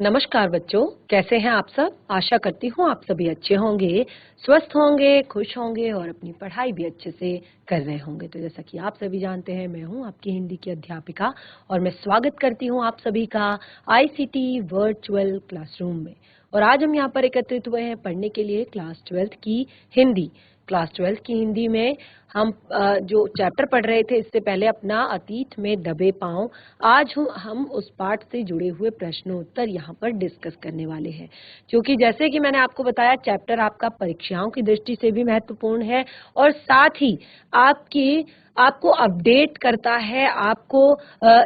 नमस्कार बच्चों, कैसे हैं आप सब। आशा करती हूँ आप सभी अच्छे होंगे, स्वस्थ होंगे, खुश होंगे और अपनी पढ़ाई भी अच्छे से कर रहे होंगे। तो जैसा कि आप सभी जानते हैं, मैं हूँ आपकी हिंदी की अध्यापिका और मैं स्वागत करती हूँ आप सभी का आईसीटी वर्चुअल क्लासरूम में। और आज हम यहाँ पर एकत्रित हुए हैं पढ़ने के लिए क्लास 12th की हिंदी। क्लास 12th की हिंदी में हम जो चैप्टर पढ़ रहे थे इससे पहले अपना अतीत में दबे पांव, आज हम उस पाठ से जुड़े हुए प्रश्नोत्तर यहाँ पर डिस्कस करने वाले हैं। क्योंकि जैसे कि मैंने आपको बताया, चैप्टर आपका परीक्षाओं की दृष्टि से भी महत्वपूर्ण है और साथ ही आपको अपडेट करता है। आपको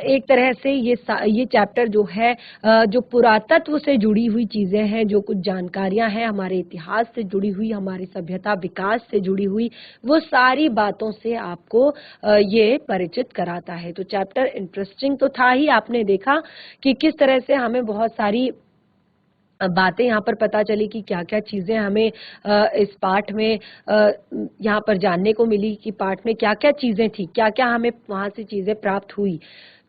एक तरह से ये चैप्टर जो है, जो पुरातत्व से जुड़ी हुई चीजें हैं, जो कुछ जानकारियां हैं हमारे इतिहास से जुड़ी हुई, हमारी सभ्यता विकास से जुड़ी हुई, वो सारी बातों से आपको ये परिचित कराता है। तो चैप्टर इंटरेस्टिंग तो था ही, आपने देखा कि किस तरह से हमें बहुत सारी बातें यहाँ पर पता चली कि क्या क्या चीजें हमें इस पाठ में यहाँ पर जानने को मिली कि पाठ में क्या क्या चीजें थी, क्या क्या हमें वहां से चीजें प्राप्त हुई।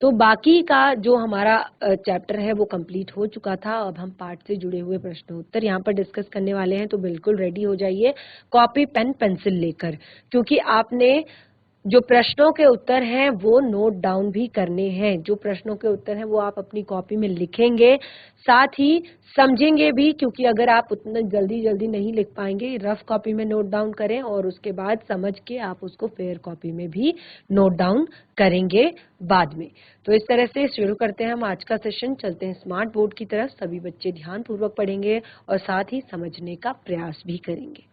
तो बाकी का जो हमारा चैप्टर है वो कंप्लीट हो चुका था। अब हम पाठ से जुड़े हुए प्रश्नोत्तर यहाँ पर डिस्कस करने वाले हैं। तो बिल्कुल रेडी हो जाइए कॉपी पेन पेंसिल लेकर, क्योंकि आपने जो प्रश्नों के उत्तर हैं वो नोट डाउन भी करने हैं। जो प्रश्नों के उत्तर हैं वो आप अपनी कॉपी में लिखेंगे, साथ ही समझेंगे भी, क्योंकि अगर आप उतना जल्दी जल्दी नहीं लिख पाएंगे, रफ कॉपी में नोट डाउन करें और उसके बाद समझ के आप उसको फेयर कॉपी में भी नोट डाउन करेंगे बाद में। तो इस तरह से शुरू करते हैं हम आज का सेशन। चलते हैं स्मार्ट बोर्ड की तरफ। सभी बच्चे ध्यान पूर्वक पढ़ेंगे और साथ ही समझने का प्रयास भी करेंगे।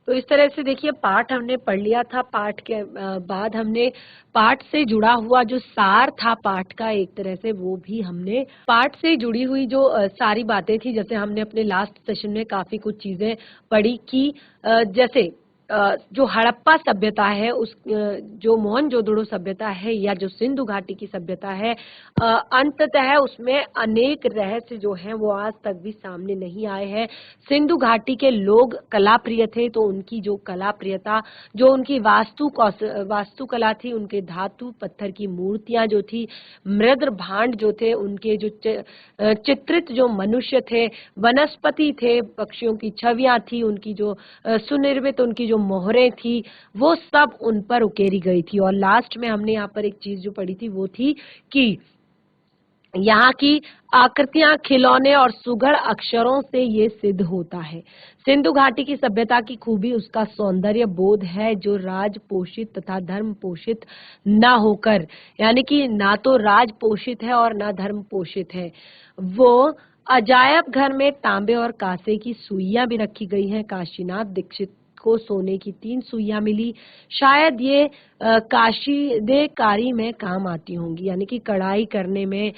तो इस तरह से देखिए, पाठ हमने पढ़ लिया था। पाठ के बाद हमने पाठ से जुड़ा हुआ जो सार था पाठ का, एक तरह से वो भी हमने पाठ से जुड़ी हुई जो सारी बातें थी, जैसे हमने अपने लास्ट सेशन में काफी कुछ चीजें पढ़ी कि जैसे जो हड़प्पा सभ्यता है, उस जो मोहनजोदड़ो सभ्यता है या जो सिंधु घाटी की सभ्यता है, अंततः उसमें अनेक रहस्य जो हैं वो आज तक भी सामने नहीं आए हैं। सिंधु घाटी के लोग कला प्रिय थे, तो उनकी जो कला प्रियता, जो उनकी वास्तुकला थी, उनके धातु पत्थर की मूर्तियां जो थी, मृद भांड जो थे, उनके जो चित्रित जो मनुष्य थे, वनस्पति थे, पक्षियों की छवियां थी, उनकी जो सुनिर्मित उनकी जो मोहरें थी, वो सब उन पर उकेरी गई थी। और लास्ट में हमने यहाँ पर एक चीज जो पढ़ी थी वो थी कि यहाँ की आकृतियां, खिलौने और सुघड़ अक्षरों से ये सिद्ध होता है। सिंधु घाटी की सभ्यता की खूबी उसका सौंदर्य बोध है, जो राज पोषित तथा धर्म पोषित न होकर, यानी कि ना तो राज पोषित है और ना धर्म पोषित है। वो अजायब घर में तांबे और कांसे की सुइयां भी रखी गई हैं। काशीनाथ दीक्षित को सोने की 3 सुइयां मिली। शायद ये काशीदेकारी में काम आती होंगी, यानी कि कढ़ाई करने में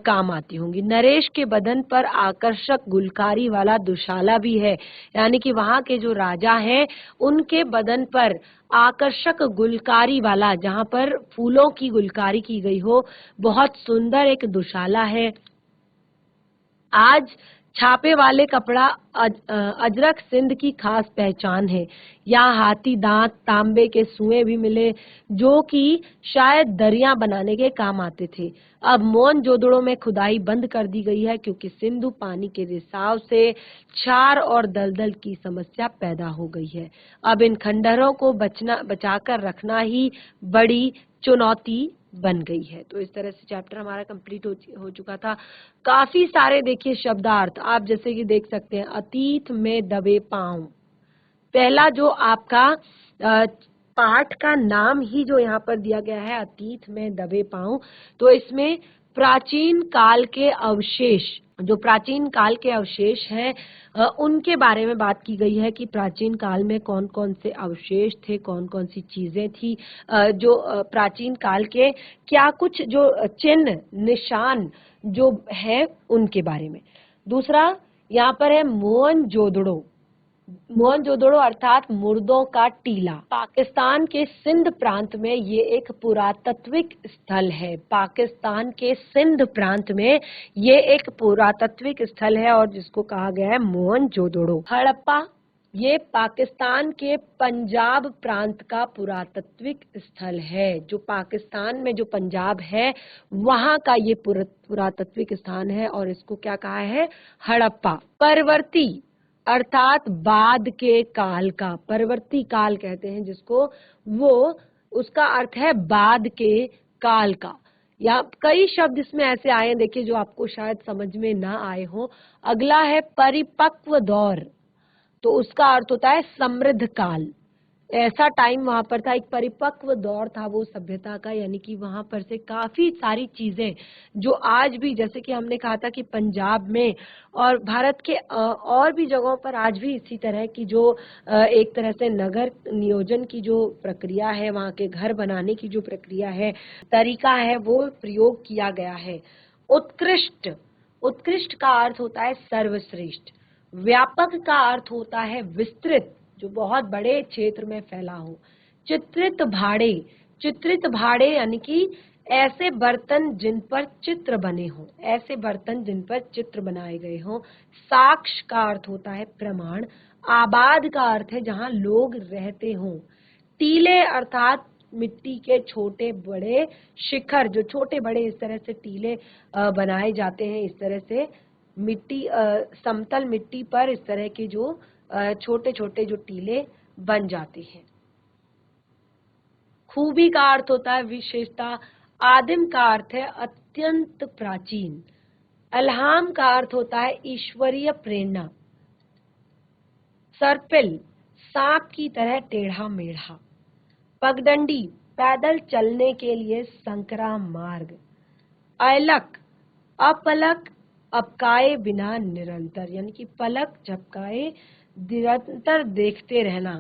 काम आती होंगी। नरेश के बदन पर आकर्षक गुलकारी वाला दुशाला भी है, यानी कि वहां के जो राजा हैं उनके बदन पर आकर्षक गुलकारी वाला, जहां पर फूलों की गुलकारी की गई हो, बहुत सुंदर एक दुशाला है। आज छापे वाले कपड़ा अजरक सिंध की खास पहचान है। यहाँ हाथी दांत, तांबे के सुएं भी मिले, जो कि शायद दरिया बनाने के काम आते थे। अब मोहनजोदड़ो में खुदाई बंद कर दी गई है, क्योंकि सिंधु पानी के रिसाव से क्षार और दलदल की समस्या पैदा हो गई है। अब इन खंडहरों को बचाकर रखना ही बड़ी चुनौती बन गई है। तो इस तरह से चैप्टर हमारा कंप्लीट हो चुका था। काफी सारे देखिए शब्दार्थ आप जैसे कि देख सकते हैं। अतीत में दबे पांव, पहला जो आपका पाठ का नाम ही जो यहाँ पर दिया गया है, अतीत में दबे पांव, तो इसमें प्राचीन काल के अवशेष, जो प्राचीन काल के अवशेष हैं, उनके बारे में बात की गई है कि प्राचीन काल में कौन कौन से अवशेष थे, कौन कौन सी चीजें थी, जो प्राचीन काल के क्या कुछ जो चिन्ह निशान जो है उनके बारे में। दूसरा यहाँ पर है मोहनजोदड़ो। मोहनजोदड़ो अर्थात मुर्दों का टीला। पाकिस्तान के सिंध प्रांत में ये एक पुरातात्विक स्थल है। पाकिस्तान के सिंध प्रांत में ये एक पुरातात्विक स्थल है और जिसको कहा गया है मोहनजोदड़ो। हड़प्पा ये पाकिस्तान के पंजाब प्रांत का पुरातात्विक स्थल है। जो पाकिस्तान में जो पंजाब है वहां का ये पुरातात्विक स्थान है और इसको क्या कहा है? हड़प्पा। परवर्ती अर्थात बाद के काल का, परवर्ती काल कहते हैं जिसको, वो उसका अर्थ है बाद के काल का। या कई शब्द इसमें ऐसे आए हैं, देखिए, जो आपको शायद समझ में ना आए हो। अगला है परिपक्व दौर, तो उसका अर्थ होता है समृद्ध काल। ऐसा टाइम वहां पर था, एक परिपक्व दौर था वो सभ्यता का, यानी कि वहां पर से काफी सारी चीजें जो आज भी, जैसे कि हमने कहा था कि पंजाब में और भारत के और भी जगहों पर आज भी इसी तरह की जो एक तरह से नगर नियोजन की जो प्रक्रिया है, वहां के घर बनाने की जो प्रक्रिया है, तरीका है, वो प्रयोग किया गया है। उत्कृष्ट, उत्कृष्ट का अर्थ होता है सर्वश्रेष्ठ। व्यापक का अर्थ होता है विस्तृत, जो बहुत बड़े क्षेत्र में फैला हो। चित्रित भाड़े, चित्रित भाड़े यानी कि ऐसे बर्तन जिन पर चित्र बने हों, ऐसे बर्तन जिन पर चित्र बनाए गए हों। साक्ष्य का अर्थ होता है प्रमाण। आबाद का अर्थ है जहां लोग रहते हों। टीले अर्थात मिट्टी के छोटे बड़े शिखर, जो छोटे बड़े इस तरह से टीले बनाए जाते हैं, इस तरह से मिट्टी, समतल मिट्टी पर इस तरह के जो छोटे छोटे जो टीले बन जाते हैं। खूबी का अर्थ होता है विशेषता। आदिम का अर्थ है अत्यंत प्राचीन। अल्हाम का अर्थ होता है ईश्वरीय प्रेरणा। सर्पिल, सांप की तरह टेढ़ा मेढ़ा। पगडंडी, पैदल चलने के लिए संकरा मार्ग। अयलक, अपलक अपकाए बिना निरंतर, यानी कि पलक झपकाए निरंतर देखते रहना।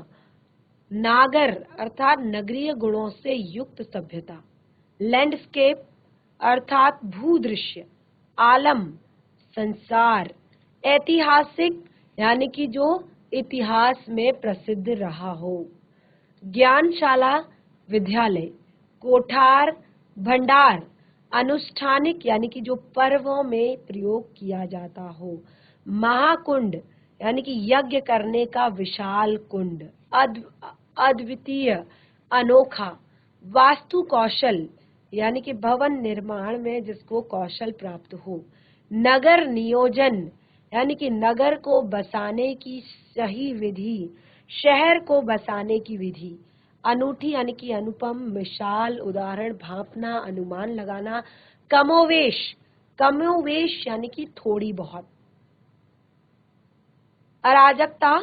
नागर अर्थात नगरीय गुणों से युक्त सभ्यता। लैंडस्केप अर्थात भूदृश्य। आलम, संसार। ऐतिहासिक यानी कि जो इतिहास में प्रसिद्ध रहा हो। ज्ञानशाला, विद्यालय। कोठार, भंडार। अनुष्ठानिक यानी कि जो पर्वों में प्रयोग किया जाता हो। महाकुंड यानी कि यज्ञ करने का विशाल कुंड। अद्वितीय, अनोखा। वास्तु कौशल यानी कि भवन निर्माण में जिसको कौशल प्राप्त हो। नगर नियोजन यानी कि नगर को बसाने की सही विधि, शहर को बसाने की विधि। अनूठी यानी कि अनुपम, मिसाल, उदाहरण, भांपना, अनुमान लगाना। कमोवेश, कमोवेश यानी कि थोड़ी बहुत। अराजकता,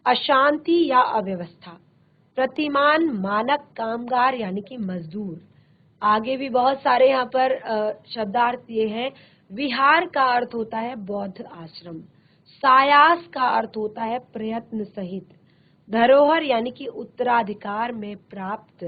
अशांति या अव्यवस्था। प्रतिमान, मानक, कामगार यानी कि मजदूर। आगे भी बहुत सारे यहाँ पर शब्दार्थ ये हैं। विहार का अर्थ होता है बौद्ध आश्रम। सायास का अर्थ होता है प्रयत्न सहित। धरोहर यानी कि उत्तराधिकार में प्राप्त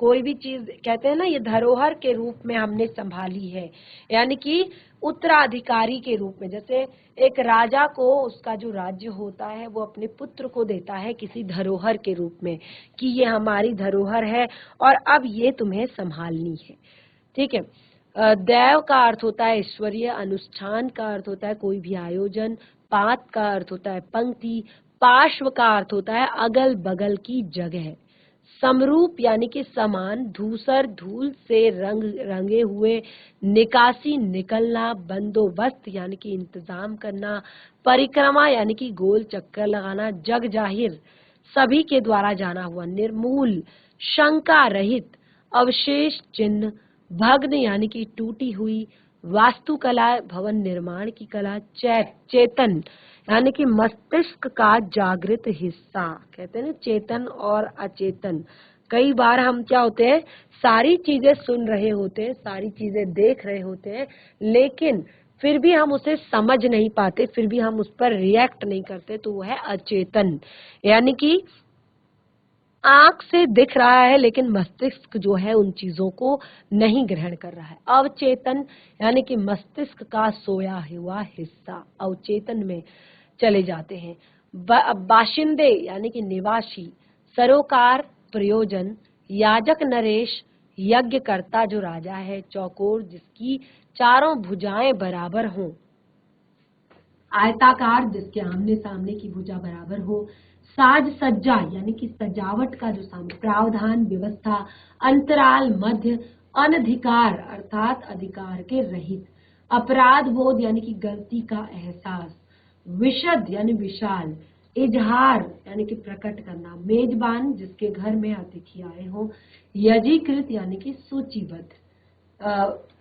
कोई भी चीज, कहते हैं ना, ये धरोहर के रूप में हमने संभाली है, यानी कि उत्तराधिकारी के रूप में। जैसे एक राजा को उसका जो राज्य होता है वो अपने पुत्र को देता है किसी धरोहर के रूप में कि ये हमारी धरोहर है और अब ये तुम्हें संभालनी है। ठीक है। दैव का अर्थ होता है ईश्वरीय। अनुष्ठान का अर्थ होता है कोई भी आयोजन। पात का अर्थ होता है पंक्ति। पार्श्व का अर्थ होता है अगल बगल की जगह। समरूप यानी कि समान। धूसर, धूल से रंगे हुए। निकासी, निकलना। बंदोबस्त यानी कि इंतजाम करना। परिक्रमा यानी कि गोल चक्कर लगाना। जग जाहिर, सभी के द्वारा जाना हुआ। निर्मूल, शंका रहित। अवशेष चिन्ह। भग्न यानी कि टूटी हुई। वास्तुकला, भवन निर्माण की कला। चेतन यानी कि मस्तिष्क का जागृत हिस्सा। कहते हैं ना चेतन और अचेतन। कई बार हम क्या होते हैं, सारी चीजें सुन रहे होते हैं, सारी चीजें देख रहे होते हैं, लेकिन फिर भी हम उसे समझ नहीं पाते, फिर भी हम उस पर रिएक्ट नहीं करते, तो वो है अचेतन। यानी कि आंख से दिख रहा है लेकिन मस्तिष्क जो है उन चीजों को नहीं ग्रहण कर रहा है। अवचेतन यानी कि मस्तिष्क का सोया हुआ हिस्सा अवचेतन में चले जाते हैं। बाशिंदे यानी कि निवासी। सरोकार, प्रयोजन। याजक नरेश, यज्ञकर्ता जो राजा है। चौकोर, जिसकी चारों भुजाएं बराबर हों। आयताकार, जिसके आमने सामने की भुजा बराबर हो। साज सज्जा यानी कि सजावट का जो सामान, प्रावधान, व्यवस्था, अंतराल, मध्य, अनधिकार अर्थात अधिकार के रहित, अपराध बोध यानी कि गलती का एहसास, विशद यानी विशाल, इजहार यानी कि प्रकट करना, मेजबान जिसके घर में अतिथि आए हों, यजीकृत यानी कि सूचीबद्ध,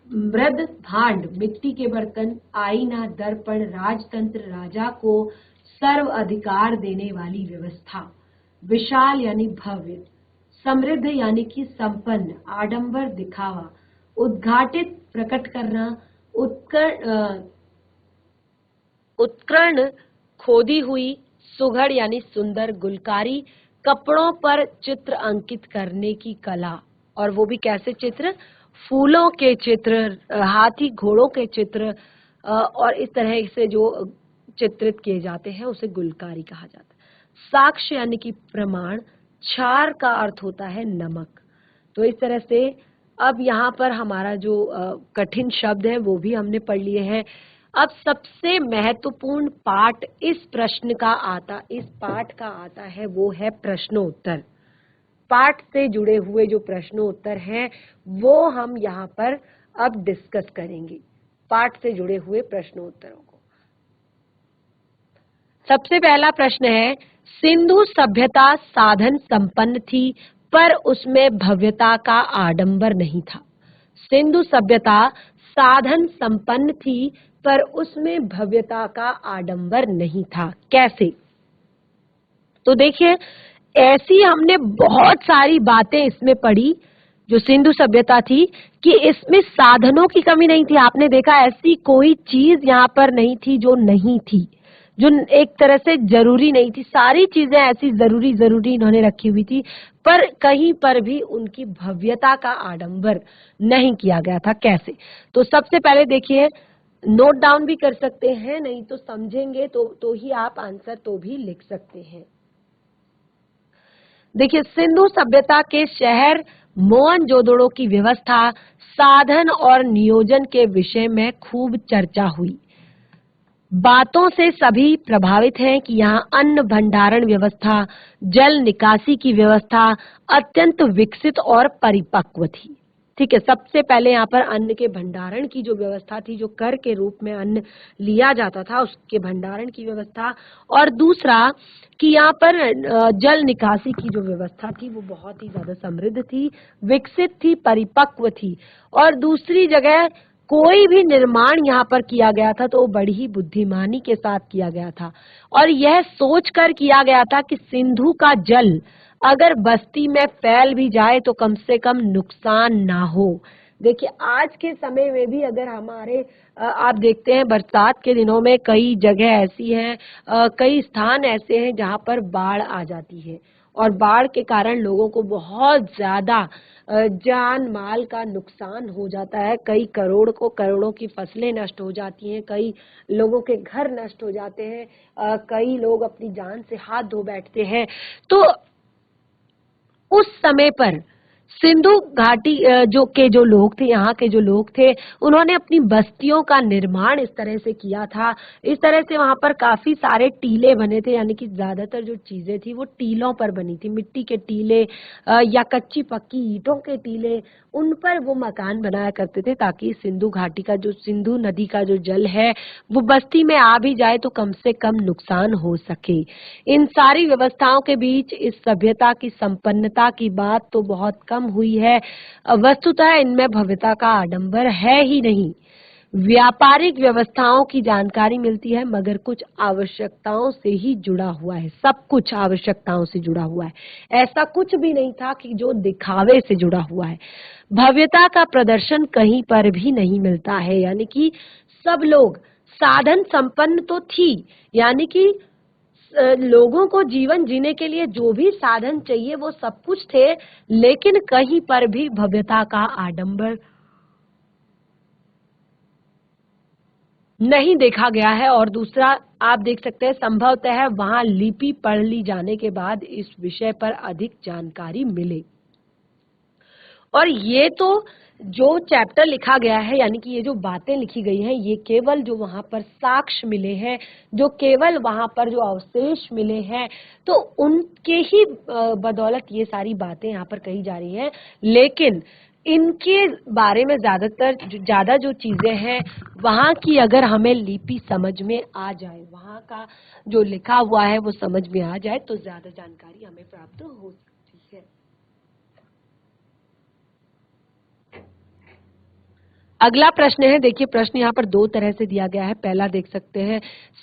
मृद भांड मिट्टी के बर्तन, आईना, दर्पण, राजतंत्र राजा को सर्व अधिकार देने वाली व्यवस्था, विशाल यानी भव्य, समृद्ध यानी कि संपन्न, आडंबर दिखावा, उद्घाटित प्रकट करना, उत्कीर्ण खोदी हुई, सुघड़ यानी सुंदर, गुलकारी, कपड़ों पर चित्र अंकित करने की कला, और वो भी कैसे चित्र, फूलों के चित्र, हाथी घोड़ों के चित्र, और इस तरह से जो चित्रित किए जाते हैं उसे गुलकारी कहा जाता है। साक्ष्य यानी कि प्रमाण, क्षार का अर्थ होता है नमक। तो इस तरह से अब यहाँ पर हमारा जो कठिन शब्द है वो भी हमने पढ़ लिए हैं। अब सबसे महत्वपूर्ण पाठ इस पाठ का आता है वो है प्रश्नोत्तर। पाठ से जुड़े हुए जो प्रश्नोत्तर हैं वो हम यहाँ पर अब डिस्कस करेंगे, पाठ से जुड़े हुए प्रश्नोत्तरों को। सबसे पहला प्रश्न है, सिंधु सभ्यता साधन संपन्न थी पर उसमें भव्यता का आडंबर नहीं था। सिंधु सभ्यता साधन संपन्न थी पर उसमें भव्यता का आडंबर नहीं था। कैसे? तो देखिए, ऐसी हमने बहुत सारी बातें इसमें पढ़ी जो सिंधु सभ्यता थी कि इसमें साधनों की कमी नहीं थी। आपने देखा ऐसी कोई चीज यहाँ पर नहीं थी जो नहीं थी, जो एक तरह से जरूरी नहीं थी। सारी चीजें ऐसी जरूरी इन्होंने रखी हुई थी, पर कहीं पर भी उनकी भव्यता का आडंबर नहीं किया गया था। कैसे? तो सबसे पहले देखिए, नोट डाउन भी कर सकते हैं, नहीं तो समझेंगे तो ही आप आंसर तो भी लिख सकते हैं। देखिए, सिंधु सभ्यता के शहर मोहनजोदड़ो की व्यवस्था, साधन और नियोजन के विषय में खूब चर्चा हुई। बातों से सभी प्रभावित हैं कि यहाँ अन्न भंडारण व्यवस्था, जल निकासी की व्यवस्था अत्यंत विकसित और परिपक्व थी। ठीक है, सबसे पहले यहाँ पर अन्न के भंडारण की जो व्यवस्था थी, जो कर के रूप में अन्न लिया जाता था, उसके भंडारण की व्यवस्था, और दूसरा कि यहाँ पर जल निकासी की जो व्यवस्था थी वो बहुत ही ज्यादा समृद्ध थी, विकसित थी, परिपक्व थी। और दूसरी जगह कोई भी निर्माण यहाँ पर किया गया था तो वो बड़ी ही बुद्धिमानी के साथ किया गया था, और यह सोचकर किया गया था कि सिंधु का जल अगर बस्ती में फैल भी जाए तो कम से कम नुकसान ना हो। देखिए, आज के समय में भी अगर हमारे आप देखते हैं बरसात के दिनों में कई जगह ऐसी हैं, कई स्थान ऐसे हैं जहां पर बाढ़ आ जाती है, और बाढ़ के कारण लोगों को बहुत ज्यादा जान माल का नुकसान हो जाता है। कई करोड़ों की फसलें नष्ट हो जाती हैं, कई लोगों के घर नष्ट हो जाते हैं, कई लोग अपनी जान से हाथ धो बैठते हैं। तो उस समय पर सिंधु घाटी जो लोग थे, यहाँ के जो लोग थे, उन्होंने अपनी बस्तियों का निर्माण इस तरह से किया था। इस तरह से वहां पर काफी सारे टीले बने थे, यानी कि ज्यादातर जो चीजें थी वो टीलों पर बनी थी। मिट्टी के टीले या कच्ची पक्की ईंटों के टीले, उन पर वो मकान बनाया करते थे ताकि सिंधु घाटी का जो सिंधु नदी का जो जल है वो बस्ती में आ भी जाए तो कम से कम नुकसान हो सके। इन सारी व्यवस्थाओं के बीच इस सभ्यता की संपन्नता की बात तो बहुत कम हुई है। वस्तुतः इनमें भव्यता का आडंबर है ही नहीं। व्यापारिक व्यवस्थाओं की जानकारी मिलती है, मगर कुछ आवश्यकताओं से ही जुड़ा हुआ है। सब कुछ आवश्यकताओं से जुड़ा हुआ है, ऐसा कुछ भी नहीं था कि जो दिखावे से जुड़ा हुआ है। भव्यता का प्रदर्शन कहीं पर भी नहीं मिलता है, यानी कि सब लोग साधन संपन्न तो थी, यानी कि लोगों को जीवन जीने के लिए जो भी साधन चाहिए वो सब कुछ थे, लेकिन कहीं पर भी भव्यता का आडंबर नहीं देखा गया है। और दूसरा आप देख सकते हैं, संभवतः वहां लिपि पढ़ ली जाने के बाद इस विषय पर अधिक जानकारी मिले। और ये तो जो चैप्टर लिखा गया है यानी कि ये जो बातें लिखी गई हैं ये केवल जो वहां पर साक्ष्य मिले हैं, जो केवल वहां पर जो अवशेष मिले हैं, तो उनके ही बदौलत ये सारी बातें यहाँ पर कही जा रही हैं। लेकिन इनके बारे में ज्यादा जो चीजें हैं वहां की अगर हमें लिपि समझ में आ जाए, वहां का जो लिखा हुआ है वो समझ में आ जाए तो ज्यादा जानकारी हमें प्राप्त हो सकती है। अगला प्रश्न है, देखिए प्रश्न यहाँ पर दो तरह से दिया गया है। पहला देख सकते हैं,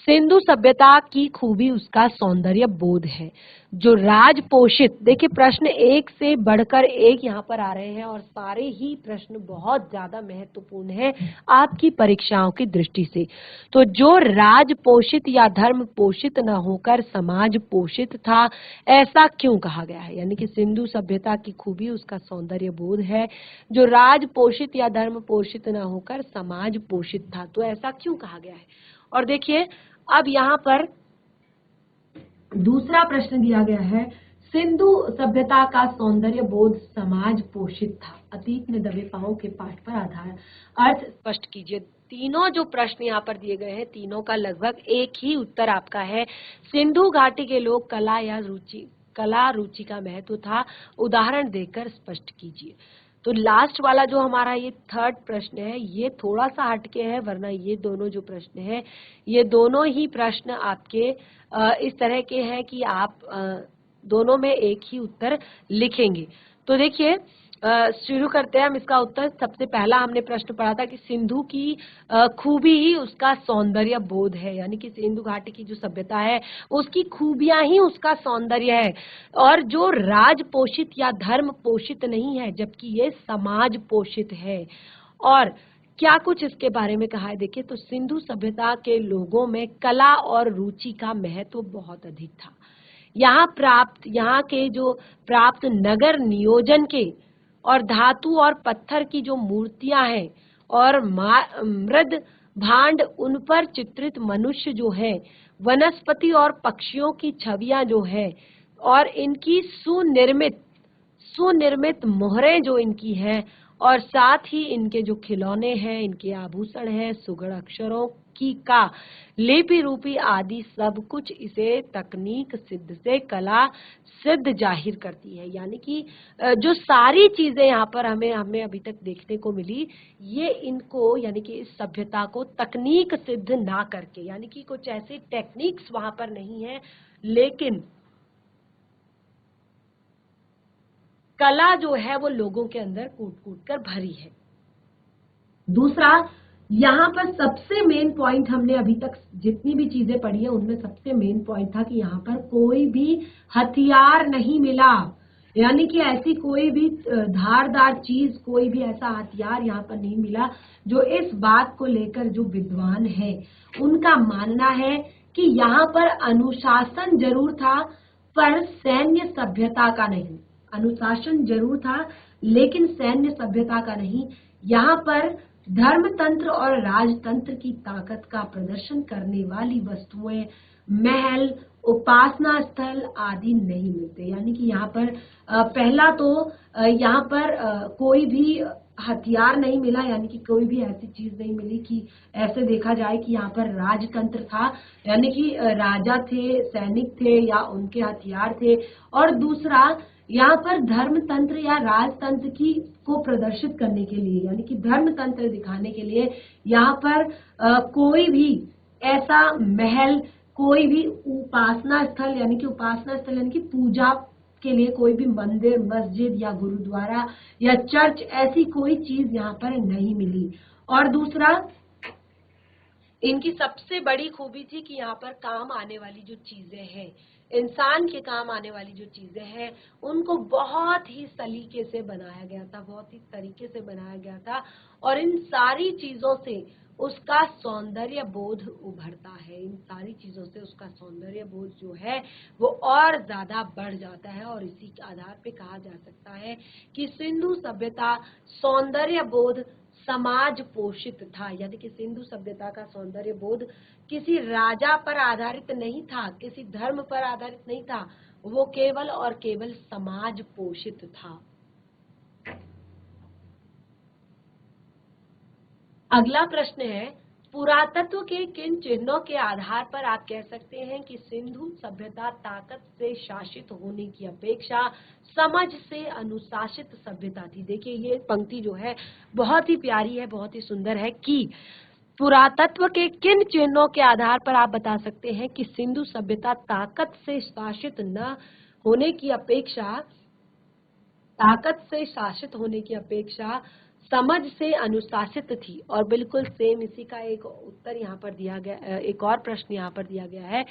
सिंधु सभ्यता की खूबी उसका सौंदर्य बोध है जो राज पोषित। देखिए प्रश्न एक से बढ़कर एक यहाँ पर आ रहे हैं और सारे ही प्रश्न बहुत ज्यादा महत्वपूर्ण है आपकी परीक्षाओं की दृष्टि से। तो जो राज पोषित या धर्म पोषित न होकर समाज पोषित था, ऐसा क्यों कहा गया है? यानी कि सिंधु सभ्यता की खूबी उसका सौंदर्य बोध है जो राज पोषित या धर्म पोषित न होकर समाज पोषित था। तो ऐसा क्यों कहा गया है? और देखिए अब यहाँ पर दूसरा प्रश्न दिया गया है, सिंधु सभ्यता का सौंदर्य बोध समाज पोषित था, अतीत में दबे पांव के पाठ पर आधार, अर्थ स्पष्ट कीजिए। तीनों जो प्रश्न यहाँ पर दिए गए हैं तीनों का लगभग एक ही उत्तर आपका है। सिंधु घाटी के लोग कला रुचि का महत्व था, उदाहरण देकर स्पष्ट कीजिए। तो लास्ट वाला जो हमारा ये थर्ड प्रश्न है ये थोड़ा सा हटके है, वरना ये दोनों जो प्रश्न है ये दोनों ही प्रश्न आपके इस तरह के हैं कि आप दोनों में एक ही उत्तर लिखेंगे। तो देखिए शुरू करते हैं हम इसका उत्तर। सबसे पहला हमने प्रश्न पढ़ा था कि सिंधु की खूबी ही उसका सौंदर्य बोध है, यानी कि सिंधु घाटी की जो सभ्यता है उसकी खूबियां ही उसका सौंदर्य है, और जो राज पोषित या धर्म पोषित नहीं है जबकि ये समाज पोषित है। और क्या कुछ इसके बारे में कहा है, देखिए तो सिंधु सभ्यता के लोगों में कला और रुचि का महत्व बहुत अधिक था। यहाँ के जो प्राप्त नगर नियोजन के और धातु और पत्थर की जो मूर्तियां हैं और मृद भांड उन पर चित्रित मनुष्य जो है, वनस्पति और पक्षियों की छवियां जो है, और इनकी सुनिर्मित मोहरें जो इनकी हैं, और साथ ही इनके जो खिलौने हैं, इनके आभूषण हैं, सुगढ़ अक्षरों की का लिपि रूपी आदि सब कुछ इसे तकनीक सिद्ध से कला सिद्ध जाहिर करती है। यानी कि जो सारी चीजें यहाँ पर हमें अभी तक देखने को मिली, ये इनको यानी कि इस सभ्यता को तकनीक सिद्ध ना करके, यानी कि कुछ ऐसे टेक्निक्स वहां पर नहीं है, लेकिन कला जो है वो लोगों के अंदर कूट कूट कर भरी है। दूसरा, यहाँ पर सबसे मेन पॉइंट हमने अभी तक जितनी भी चीजें पढ़ी है उनमें सबसे मेन पॉइंट था कि यहाँ पर कोई भी हथियार नहीं मिला, यानी कि ऐसी कोई भी धारदार चीज, कोई भी ऐसा हथियार यहाँ पर नहीं मिला। जो इस बात को लेकर जो विद्वान है उनका मानना है कि यहाँ पर अनुशासन जरूर था पर सैन्य सभ्यता का नहीं। अनुशासन जरूर था लेकिन सैन्य सभ्यता का नहीं। यहाँ पर धर्मतंत्र और राजतंत्र की ताकत का प्रदर्शन करने वाली वस्तुएं, महल, उपासना स्थल आदि नहीं मिलते। यानी कि यहाँ पर पहला तो यहाँ पर कोई भी हथियार नहीं मिला, यानी कि कोई भी ऐसी चीज नहीं मिली कि ऐसे देखा जाए कि यहाँ पर राजतंत्र था, यानी कि राजा थे, सैनिक थे या उनके हथियार थे। और दूसरा, यहाँ पर धर्मतंत्र या राजतंत्र की को प्रदर्शित करने के लिए, यानी कि धर्मतंत्र दिखाने के लिए यहाँ पर कोई भी ऐसा महल, कोई भी उपासना स्थल यानी कि पूजा के लिए कोई भी मंदिर, मस्जिद या गुरुद्वारा या चर्च, ऐसी कोई चीज यहाँ पर नहीं मिली। और दूसरा, इनकी सबसे बड़ी खूबी थी कि यहाँ पर काम आने वाली जो चीजें हैं, इंसान के काम आने वाली जो चीजें हैं, उनको बहुत ही सलीके से बनाया गया था, बहुत ही तरीके से बनाया गया था, और इन सारी चीजों से उसका सौंदर्य बोध उभरता है। इन सारी चीजों से उसका सौंदर्य बोध जो है वो और ज्यादा बढ़ जाता है, और इसी के आधार पे कहा जा सकता है कि सिंधु सभ्यता सौंदर्य बोध समाज पोषित था। यानी कि सिंधु सभ्यता का सौंदर्य बोध किसी राजा पर आधारित नहीं था, किसी धर्म पर आधारित नहीं था, वो केवल और केवल समाज पोषित था। अगला प्रश्न है, पुरातत्व के किन चिन्हों के आधार पर आप कह सकते हैं कि सिंधु सभ्यता ताकत से शासित होने की अपेक्षा समझ से अनुशासित सभ्यता थी। देखिए ये पंक्ति जो है बहुत ही प्यारी है, बहुत ही सुंदर है कि पुरातत्व के किन चिन्हों के आधार पर आप बता सकते हैं कि सिंधु सभ्यता ताकत से शासित न होने की अपेक्षा समझ से अनुशासित थी। और बिल्कुल सेम इसी का एक उत्तर यहाँ पर दिया गया, एक और प्रश्न यहाँ पर दिया गया है,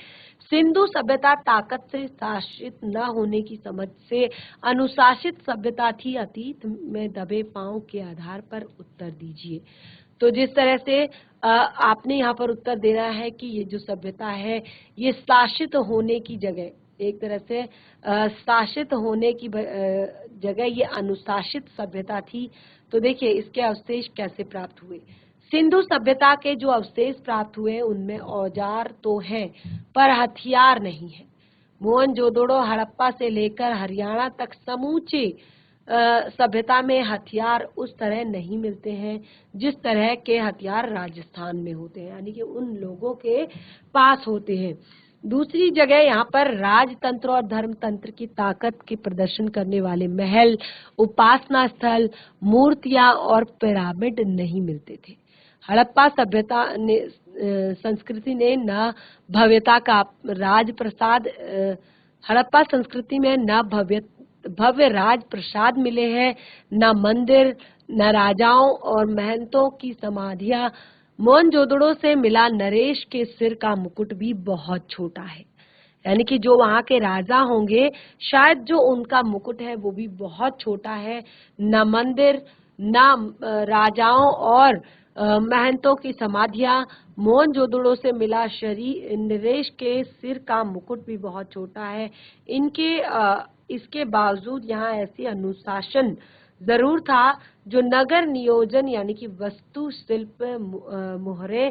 सिंधु सभ्यता ताकत से शासित न होने की समझ से अनुशासित सभ्यता थी, अतीत में दबे पांव के आधार पर उत्तर दीजिए। तो जिस तरह से आपने यहाँ पर उत्तर देना है कि ये जो सभ्यता है ये शासित होने की जगह, एक तरह से शासित होने की जगह ये अनुशासित सभ्यता थी। तो देखिए इसके अवशेष कैसे प्राप्त हुए। सिंधु सभ्यता के जो अवशेष प्राप्त हुए उनमें औजार तो हैं पर हथियार नहीं है। मोहनजोदड़ो हड़प्पा से लेकर हरियाणा तक समूचे सभ्यता में हथियार उस तरह नहीं मिलते हैं जिस तरह के हथियार राजस्थान में होते हैं, यानी कि उन लोगों के पास होते हैं। दूसरी जगह यहाँ पर राजतंत्र और धर्मतंत्र की ताकत के प्रदर्शन करने वाले महल, उपासना स्थल, मूर्तियां और पिरामिड नहीं मिलते थे। हड़प्पा सभ्यता ने संस्कृति ने न भव्यता का राजप्रसाद, हड़प्पा संस्कृति में न भव्य राजप्रसाद मिले हैं, न मंदिर, न राजाओं और महंतों की समाधियां। मोहनजोदड़ो से मिला नरेश के सिर का मुकुट भी बहुत छोटा है, यानी कि जो वहां के राजा होंगे शायद जो उनका मुकुट है वो भी बहुत छोटा है। न मंदिर, न राजाओं और महंतों की समाधियां। मोहनजोदड़ो से मिला नरेश के सिर का मुकुट भी बहुत छोटा है। इसके बावजूद यहाँ ऐसी अनुशासन जरूर था जो नगर नियोजन यानी कि वस्तु शिल्प, मोहरे,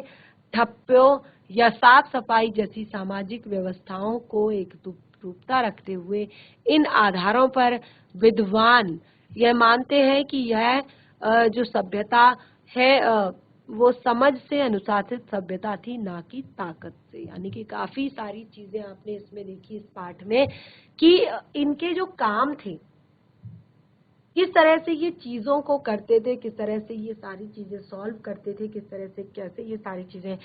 ठप्पियों या साफ सफाई जैसी सामाजिक व्यवस्थाओं को एक रूपता रखते हुए इन आधारों पर विद्वान यह मानते हैं कि यह जो सभ्यता है वो समझ से अनुशासित सभ्यता थी, ना कि ताकत से। यानी कि काफी सारी चीजें आपने इसमें देखी इस पाठ में कि इनके जो काम थे किस तरह से ये चीजों को करते थे, किस तरह से ये सारी चीजें सॉल्व करते थे, किस तरह से कैसे ये सारी चीजें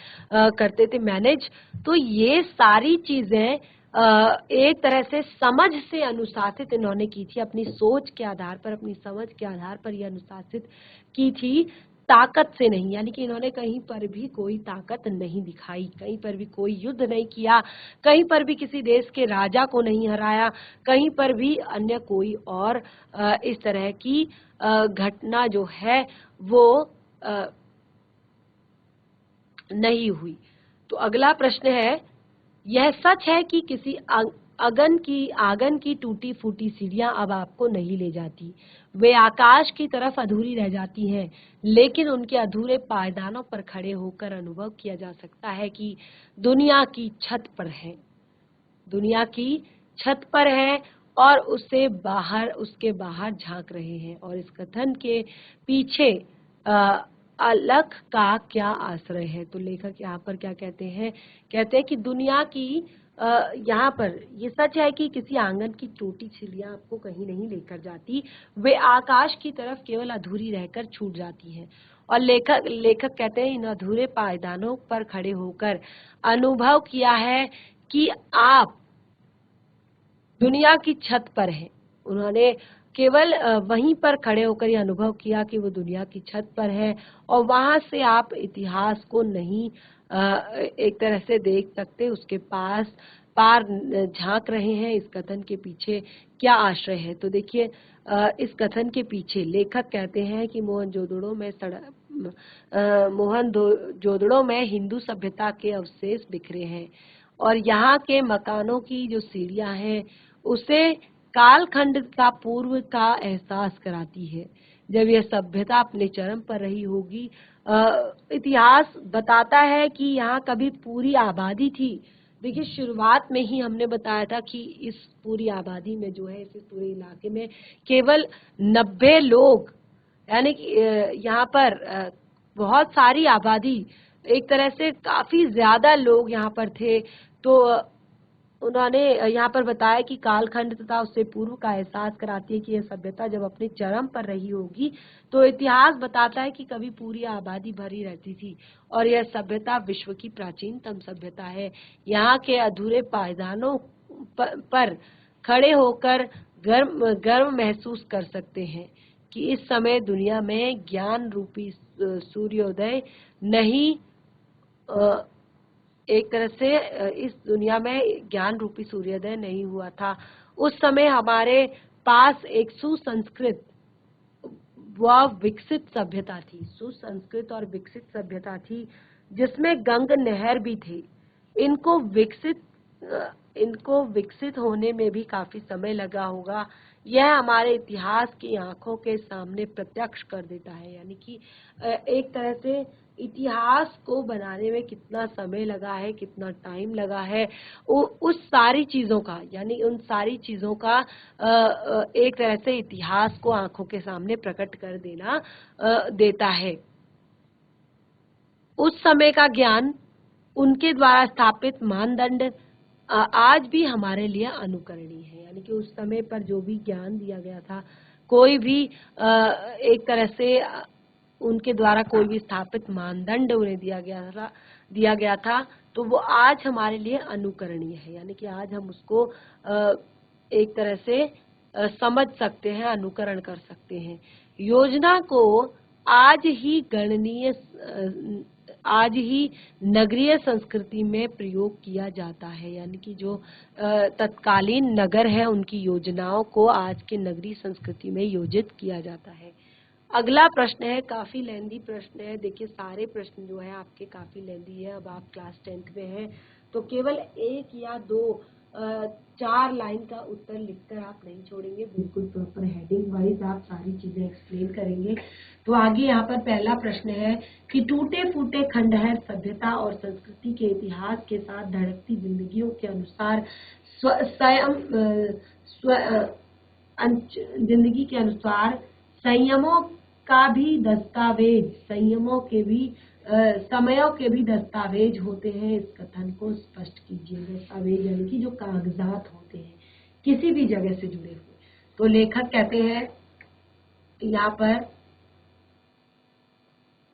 करते थे मैनेज। तो ये सारी चीजें एक तरह से समझ से अनुशासित इन्होंने की थी, अपनी सोच के आधार पर, अपनी समझ के आधार पर ये अनुशासित की थी, ताकत से नहीं। यानी कि इन्होंने कहीं पर भी कोई ताकत नहीं दिखाई, कहीं पर भी कोई युद्ध नहीं किया, कहीं पर भी किसी देश के राजा को नहीं हराया, कहीं पर भी अन्य कोई और इस तरह की घटना जो है वो नहीं हुई। तो अगला प्रश्न है, यह सच है कि किसी आंगन की टूटी फूटी सीढ़ियां अब आपको नहीं ले जाती, वे आकाश की तरफ अधूरी रह जाती हैं, लेकिन उनके अधूरे पायदानों पर खड़े होकर अनुभव किया जा सकता है कि दुनिया की छत पर है, दुनिया की छत पर है और उसके बाहर झांक रहे हैं। और इस कथन के पीछे अलख का क्या आश्रय है। तो लेखक यहाँ पर क्या कहते हैं कि दुनिया की यहाँ पर ये सच है कि किसी आंगन की टूटी सीढ़ियां आपको कहीं नहीं लेकर जाती, वे आकाश की तरफ केवल अधूरी रहकर छूट जाती हैं। और लेखक कहते हैं इन अधूरे पायदानों पर खड़े होकर अनुभव किया है कि आप दुनिया की छत पर हैं। उन्होंने केवल वहीं पर खड़े होकर ये अनुभव किया कि वो दुनिया की छत पर है और वहां से आप इतिहास को नहीं एक तरह से देख सकते, उसके पार झांक रहे हैं। इस कथन के पीछे क्या आश्रय है। तो देखिए इस कथन के पीछे लेखक कहते हैं कि मोहनजोदड़ो में हिंदू सभ्यता के अवशेष बिखरे हैं और यहाँ के मकानों की जो सीढ़ियां हैं उसे कालखंड का पूर्व का एहसास कराती है, जब यह सभ्यता अपने चरम पर रही होगी। इतिहास बताता है कि यहाँ कभी पूरी आबादी थी। देखिए शुरुआत में ही हमने बताया था कि इस पूरी आबादी में जो है, इस पूरे इलाके में केवल 90 लोग, यानी कि यहाँ पर बहुत सारी आबादी, एक तरह से काफी ज्यादा लोग यहाँ पर थे। तो उन्होंने यहाँ पर बताया कि कालखंड तथा उससे पूर्व का एहसास कराती है कि यह सभ्यता जब अपने चरम पर रही होगी तो इतिहास बताता है कि कभी पूरी आबादी भरी रहती थी और यह सभ्यता विश्व की प्राचीनतम सभ्यता है। यहाँ के अधूरे पायदानों पर खड़े होकर गर्व गर्व महसूस कर सकते हैं कि इस समय दुनिया में ज्ञान रूपी सूर्योदय नहीं, एक तरह से इस दुनिया में ज्ञान रूपी सूर्योदय नहीं हुआ था। उस समय हमारे पास एक सुसंस्कृत व विकसित सभ्यता थी, सुसंस्कृत और विकसित सभ्यता थी, जिसमें गंग नहर भी थे। इनको विकसित होने में भी काफी समय लगा होगा। यह हमारे इतिहास की आंखों के सामने प्रत्यक्ष कर देता है, यानी कि एक तरह से इतिहास को बनाने में कितना समय लगा है, कितना टाइम लगा है, उस सारी चीजों का, यानी उन सारी चीजों का एक तरह से इतिहास को आंखों के सामने प्रकट कर देता है। उस समय का ज्ञान, उनके द्वारा स्थापित मानदंड आज भी हमारे लिए अनुकरणीय है, यानी कि उस समय पर जो भी ज्ञान दिया गया था, कोई भी एक तरह से उनके द्वारा कोई भी स्थापित मानदंड उन्हें दिया गया था, तो वो आज हमारे लिए अनुकरणीय है, यानी कि आज हम उसको एक तरह से समझ सकते हैं, अनुकरण कर सकते हैं। योजना को आज ही नगरीय संस्कृति में प्रयोग किया जाता है, यानी कि जो तत्कालीन नगर है उनकी योजनाओं को आज के नगरीय संस्कृति में योजित किया जाता है। अगला प्रश्न है, काफी लेंदी प्रश्न है। देखिए सारे प्रश्न जो है आपके काफी लेंदी है। अब आप क्लास 10th में हैं तो केवल 1 या 2 4 लाइन का उत्तर लिखकर आप नहीं छोड़ेंगे, बिल्कुल प्रॉपर हेडिंग वाइज आप सारी चीजें एक्सप्लेन करेंगे। तो आगे यहाँ पर पहला प्रश्न है कि टूटे फूटे खंडहर सभ्यता और संस्कृति के इतिहास के साथ धड़कती जिंदगियों के अनुसार जिंदगी के अनुसार संयमों का भी दस्तावेज, समयों के भी दस्तावेज होते हैं। इस कथन को स्पष्ट कीजिए। दस्तावेज यानी कि जो कागजात होते हैं किसी भी जगह से जुड़े हुए। तो लेखक कहते हैं यहाँ पर,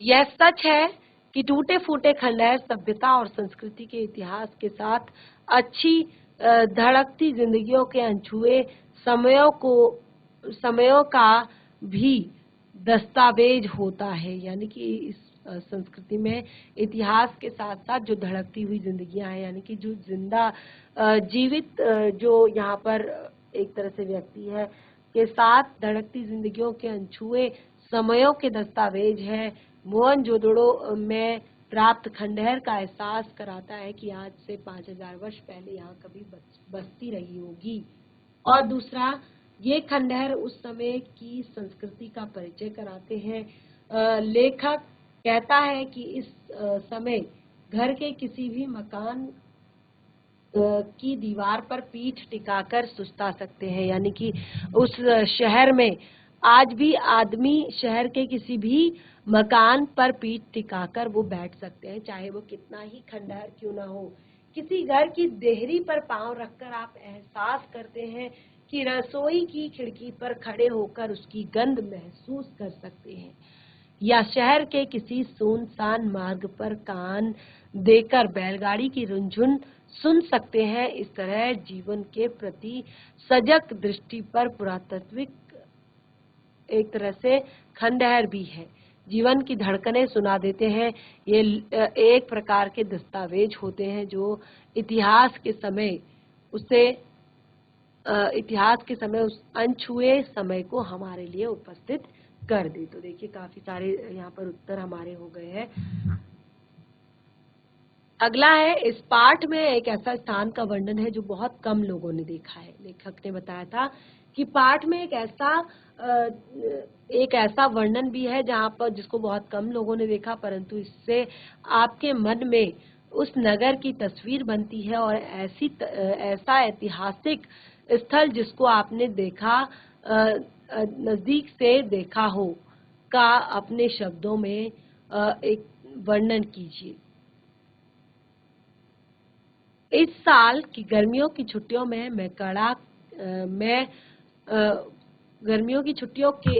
यह सच है कि टूटे फूटे खंडहर सभ्यता और संस्कृति के इतिहास के साथ अच्छी धड़कती जिंदगियों के अनछुए समयों का भी दस्तावेज होता है, यानी कि इस संस्कृति में इतिहास के साथ साथ जो धड़कती हुई जिंदगियां हैं, यानी कि जो जीवित जो यहाँ पर एक तरह से व्यक्ति है के साथ धड़कती जिंदगियों के अनछुए समयों के दस्तावेज है। मोहनजोदड़ो में प्राप्त खंडहर का एहसास कराता है कि आज से 5000 वर्ष पहले यहाँ कभी बस्ती रही होगी। और दूसरा, ये खंडहर उस समय की संस्कृति का परिचय कराते हैं। लेखक कहता है कि इस समय घर के किसी भी मकान की दीवार पर पीठ टिकाकर सुस्ता सकते हैं, यानी कि उस शहर में आज भी आदमी शहर के किसी भी मकान पर पीठ टिकाकर वो बैठ सकते हैं, चाहे वो कितना ही खंडहर क्यों ना हो। किसी घर की देहरी पर पांव रखकर आप एहसास करते हैं कि रसोई की खिड़की पर खड़े होकर उसकी गंध महसूस कर सकते हैं, या शहर के किसी सुनसान मार्ग पर कान देकर बैलगाड़ी की रुनझुन सुन सकते हैं। इस तरह जीवन के प्रति सजग दृष्टि पर पुरातात्विक एक तरह से खंडहर भी है, जीवन की धड़कनें सुना देते हैं। ये एक प्रकार के दस्तावेज होते हैं जो इतिहास के समय उस अनछुए समय को हमारे लिए उपस्थित कर दे। तो देखिए काफी सारे यहाँ पर उत्तर हमारे हो गए हैं। अगला है, इस पाठ में एक ऐसा स्थान का वर्णन है जो बहुत कम लोगों ने देखा है। लेखक ने बताया था कि पाठ में एक ऐसा वर्णन भी है जहाँ पर जिसको बहुत कम लोगों ने देखा, परंतु इससे आपके मन में उस नगर की तस्वीर बनती है और ऐसा ऐतिहासिक स्थल जिसको आपने देखा, नजदीक से देखा हो, का अपने शब्दों में एक वर्णन कीजिए। इस साल की गर्मियों की छुट्टियों में गर्मियों की छुट्टियों के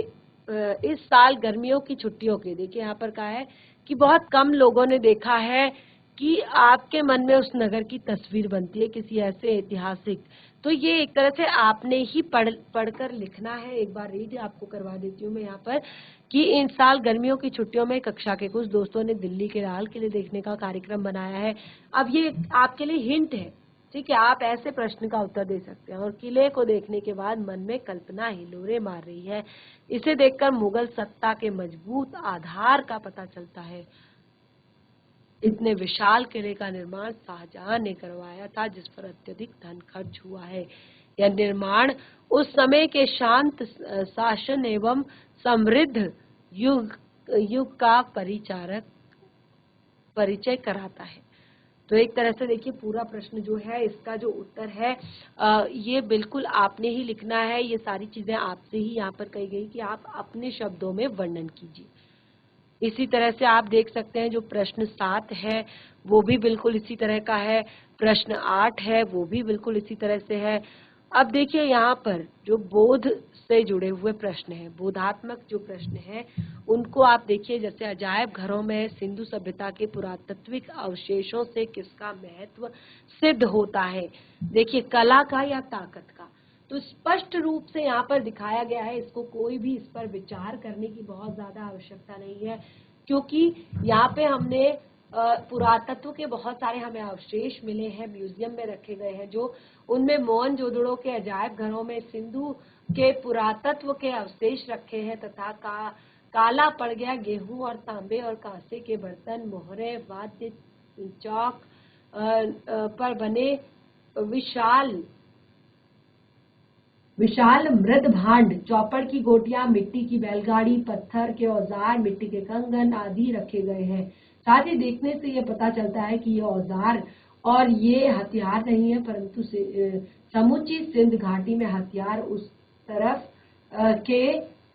इस साल गर्मियों की छुट्टियों के, देखिए यहाँ पर कहा है कि बहुत कम लोगों ने देखा है कि आपके मन में उस नगर की तस्वीर बनती है किसी ऐसे ऐतिहासिक। तो ये एक तरह से आपने ही पढ़कर लिखना है। एक बार रीड आपको करवा देती हूँ मैं यहाँ पर कि इन साल गर्मियों की छुट्टियों में कक्षा के कुछ दोस्तों ने दिल्ली के लाल किले देखने का कार्यक्रम बनाया है। अब ये आपके लिए हिंट है, ठीक है, आप ऐसे प्रश्न का उत्तर दे सकते हैं। और किले को देखने के बाद मन में कल्पना हिलोरे मार रही है। इसे देखकर मुगल सत्ता के मजबूत आधार का पता चलता है। इतने विशाल किले का निर्माण शाहजहां ने करवाया था, जिस पर अत्यधिक धन खर्च हुआ है। यह निर्माण उस समय के शांत शासन एवं समृद्ध युग का परिचय कराता है। तो एक तरह से देखिए पूरा प्रश्न जो है, इसका जो उत्तर है ये बिल्कुल आपने ही लिखना है। ये सारी चीजें आपसे ही यहाँ पर कही गई कि आप अपने शब्दों में वर्णन कीजिए। इसी तरह से आप देख सकते हैं जो प्रश्न 7 है वो भी बिल्कुल इसी तरह का है, प्रश्न 8 है वो भी बिल्कुल इसी तरह से है। अब देखिए यहाँ पर जो बोध से जुड़े हुए प्रश्न हैं, बोधात्मक जो प्रश्न हैं, उनको आप देखिए, जैसे अजायब घरों में सिंधु सभ्यता के पुरातात्विक अवशेषों से किसका महत्व सिद्ध होता है। देखिए कला का या ताकत का। तो स्पष्ट रूप से यहाँ पर दिखाया गया है, इसको कोई भी इस पर विचार करने की बहुत ज्यादा आवश्यकता नहीं है, क्योंकि यहाँ पे हमने पुरातत्व के बहुत सारे हमें अवशेष मिले हैं, म्यूजियम में रखे गए हैं, जो उनमें मोहनजोदड़ो के अजायब घरों में सिंधु के पुरातत्व के अवशेष रखे हैं तथा काला पड़ गया गेहूं और तांबे और कांसे के बर्तन, मोहरे, वाद्य, चौक पर बने विशाल मृद भांड, चौपड़ की गोटियां, मिट्टी की बैलगाड़ी, पत्थर के औजार, मिट्टी के कंगन आदि रखे गए हैं। साथ ही देखने से यह पता चलता है कि ये औजार और ये हथियार नहीं है, परंतु समूची सिंध घाटी में हथियार उस तरफ के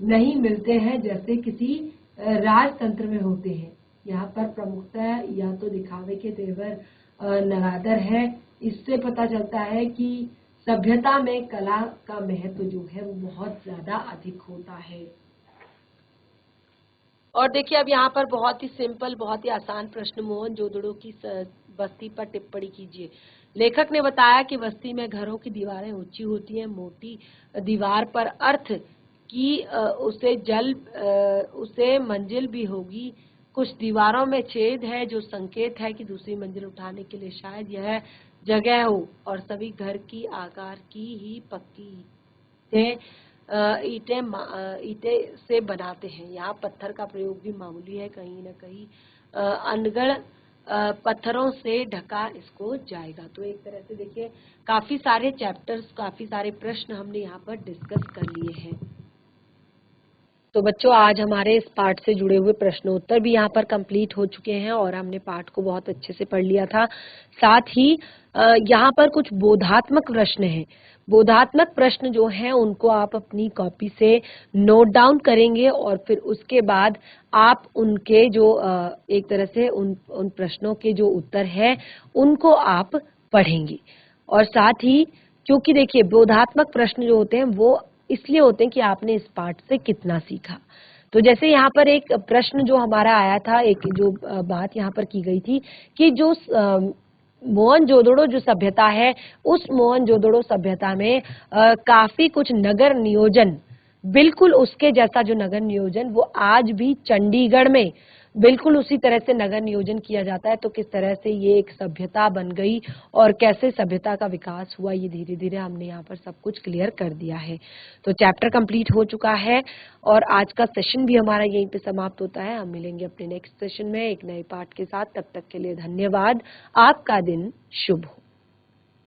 नहीं मिलते हैं जैसे किसी राजतंत्र में होते हैं। यहाँ पर प्रमुखतः या तो दिखावे के तेवर नगादर है। इससे पता चलता है कि सभ्यता में कला का महत्व जो है वो बहुत ज्यादा अधिक होता है। और देखिए अब यहाँ पर बहुत ही सिंपल, बहुत ही आसान प्रश्न, मोहनजोदड़ो की बस्ती पर टिप्पणी कीजिए। लेखक ने बताया कि बस्ती में घरों की दीवारें ऊंची होती हैं। मोटी दीवार पर अर्थ कि उसे मंजिल भी होगी। कुछ दीवारों में छेद है जो संकेत है कि दूसरी मंजिल उठाने के लिए शायद यह जगह हो। और सभी घर की आकार की ही पक्की ईंटे से बनाते हैं। यहाँ पत्थर का प्रयोग भी मामूली है, कहीं न कहीं अनगढ़ पत्थरों से ढका इसको जाएगा। तो एक तरह से देखिए काफी सारे चैप्टर्स, काफी सारे प्रश्न हमने यहाँ पर डिस्कस कर लिए हैं। तो बच्चों आज हमारे इस पाठ से जुड़े हुए प्रश्नोत्तर भी यहाँ पर कंप्लीट हो चुके हैं और हमने पाठ को बहुत अच्छे से पढ़ लिया था। साथ ही यहाँ पर कुछ बोधात्मक प्रश्न हैं। बोधात्मक प्रश्न जो हैं उनको आप अपनी कॉपी से नोट डाउन करेंगे और फिर उसके बाद आप उनके जो एक तरह से उन प्रश्नों के जो उत्तर है उनको आप पढ़ेंगे। और साथ ही क्योंकि देखिए बोधात्मक प्रश्न जो होते हैं वो इसलिए होते हैं कि आपने इस पाठ से कितना सीखा। तो जैसे यहाँ पर एक प्रश्न जो हमारा आया था, एक जो बात यहाँ पर की गई थी कि जो मोहनजोदड़ो जो सभ्यता है, उस मोहनजोदड़ो सभ्यता में काफी कुछ नगर नियोजन, बिल्कुल उसके जैसा जो नगर नियोजन वो आज भी चंडीगढ़ में बिल्कुल उसी तरह से नगर नियोजन किया जाता है। तो किस तरह से ये एक सभ्यता बन गई और कैसे सभ्यता का विकास हुआ, ये धीरे धीरे हमने यहाँ पर सब कुछ क्लियर कर दिया है। तो चैप्टर कंप्लीट हो चुका है और आज का सेशन भी हमारा यहीं पे समाप्त होता है। हम मिलेंगे अपने नेक्स्ट सेशन में एक नए पाठ के साथ। तब तक के लिए धन्यवाद। आपका दिन शुभ हो।